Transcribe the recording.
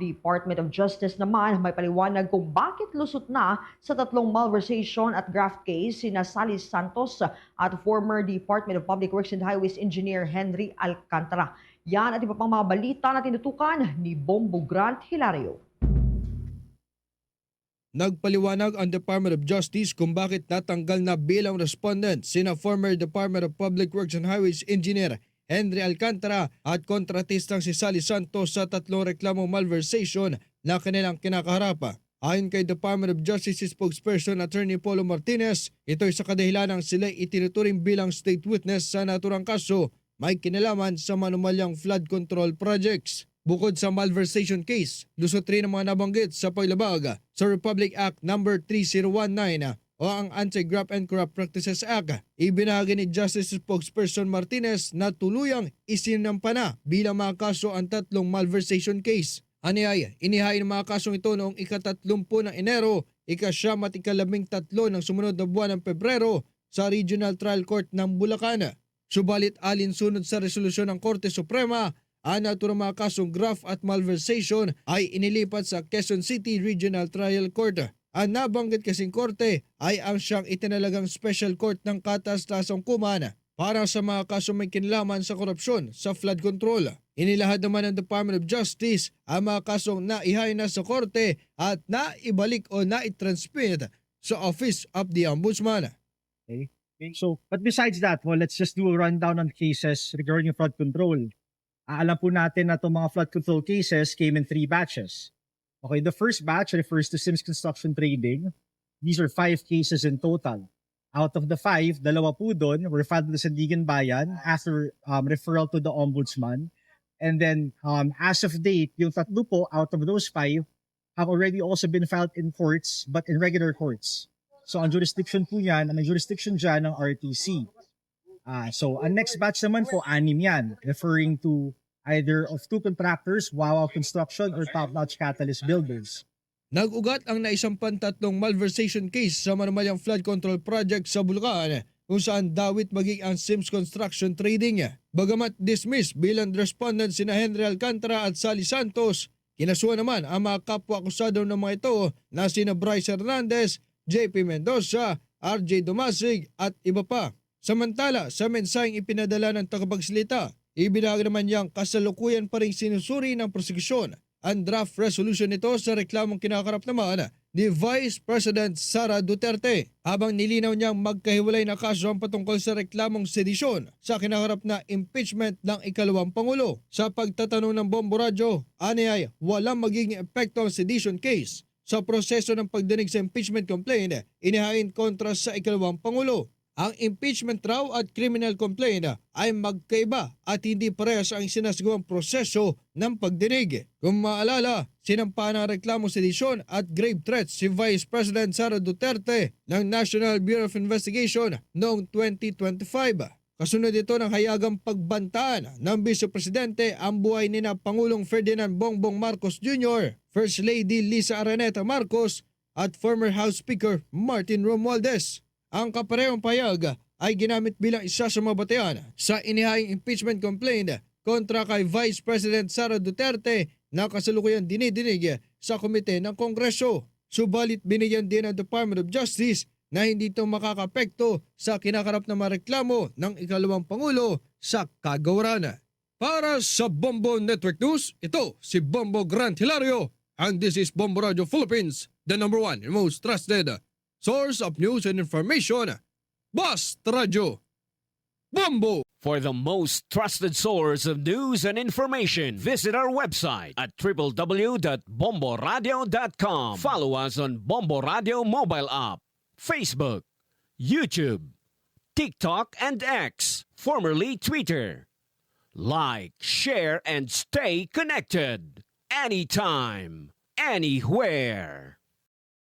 Department of Justice naman may paliwanag kung bakit lusot na sa tatlong malversation at graft case sina Sally Santos at former Department of Public Works and Highways Engineer Henry Alcantara. Yan at iba pang mga balita na tinutukan ni Bombo Grant Hilario. Nagpaliwanag ang Department of Justice kung bakit natanggal na bilang respondent sina former Department of Public Works and Highways Engineer Henry Alcantara at kontratistang si Sally Santos sa tatlong reklamong malversation na kanilang kinakaharap. Ayon kay Department of Justice spokesperson Attorney Polo Martinez, ito'y sa kadahilanang sila itinuturing bilang state witness sa naturang kaso may kinalaman sa manumalyang flood control projects. Bukod sa malversation case, lusot rin ang mga nabanggit sa paglabag sa Republic Act No. 3019 o ang Anti-Graft and Corrupt Practices Act. Ibinahagi ni Justice Spokesperson Martinez na tuluyang isinampa na bilang mga kaso ang tatlong malversation case. Aniyay, inihain ang mga kasong ito noong ika-30 ng Enero, ika-9 at ika-13 ng sumunod na buwan ng Pebrero sa Regional Trial Court ng Bulacan. Subalit alinsunod sa resolusyon ng Korte Suprema, ang naturang mga kasong graft at malversation ay inilipat sa Quezon City Regional Trial Court. Ang nabanggit kasing korte ay ang siyang itinalagang special court ng Kataas-tasang Kuman para sa mga kasong may kinalaman sa korupsyon sa flood control. Inilahad naman ng Department of Justice ang mga kasong naihay na sa korte at naibalik o naitransmit sa Office of the Ombudsman. Okay. So, but besides that, well, let's just do a rundown on cases regarding flood control. Alam po natin na itong mga flood control cases came in 3 batches. Okay, the first batch refers to Sims Construction Trading. These are 5 cases in total. Out of the 5, 2 po doon were filed with the Sandigan Bayan after referral to the Ombudsman. And then, as of date, yung 3 po out of those 5 have already also been filed in courts, but in regular courts. So, ang jurisdiction po yan, ang jurisdiction dyan ng RTC. So, ang next batch naman po, 6 yan, referring to either of 2 contractors, Wawa Construction or Top Notch Catalyst Builders. Nag-ugat ang naisampan tatlong malversation case sa manumalyang flood control project sa Bulacan kung saan dawit maging ang Sims Construction Trading. Bagamat dismiss bilang respondent sina Henry Alcantara at Sally Santos, kinasuhan naman ang mga kapwa-akusado ng mga ito na sina Bryce Hernandez, JP Mendoza, RJ Dumasig at iba pa. Samantala, sa mensaheng ipinadala ng tagapagsalita, ibinahagi naman niyang kasalukuyan pa rin sinusuri ng prosekusyon ang draft resolution nito sa reklamong kinakarap naman ni Vice President Sara Duterte, habang nilinaw niyang magkahiwalay na kaso ang patungkol sa reklamong sedisyon sa kinakarap na impeachment ng ikalawang Pangulo. Sa pagtatanong ng Bombo Radyo, aniyay walang magiging epekto ang sedition case sa proseso ng pagdinig sa impeachment complaint inihain kontra sa ikalawang Pangulo. Ang impeachment raw at criminal complaint ay magkaiba at hindi parehas ang sinasagawang proseso ng pagdinig. Kung maalala, sinampa ng reklamo sedisyon at grave threats si Vice President Sara Duterte ng National Bureau of Investigation noong 2025. Kasunod ito ng hayagang pagbantaan ng Vice Presidente ang buhay ni na Pangulong Ferdinand Bongbong Marcos Jr., First Lady Lisa Araneta Marcos at former House Speaker Martin Romualdez. Ang kaparehong payag ay ginamit bilang isa sa mga batayan sa inihayang impeachment complaint kontra kay Vice President Sara Duterte na kasalukuyang dinidinig sa komite ng Kongreso. Subalit binigyan din ng Department of Justice na hindi ito makakapekto sa kinakarap na mareklamo ng ikalawang Pangulo sa kagawaran. Para sa Bombo Network News, ito si Bombo Grant Hilario and this is Bombo Radio Philippines, the #1 and most trusted source of news and information. Basta Radio Bombo! For the most trusted source of news and information, visit our website at www.bomboradio.com. Follow us on Bombo Radio mobile app, Facebook, YouTube, TikTok, and X, formerly Twitter. Like, share, and stay connected. Anytime, anywhere.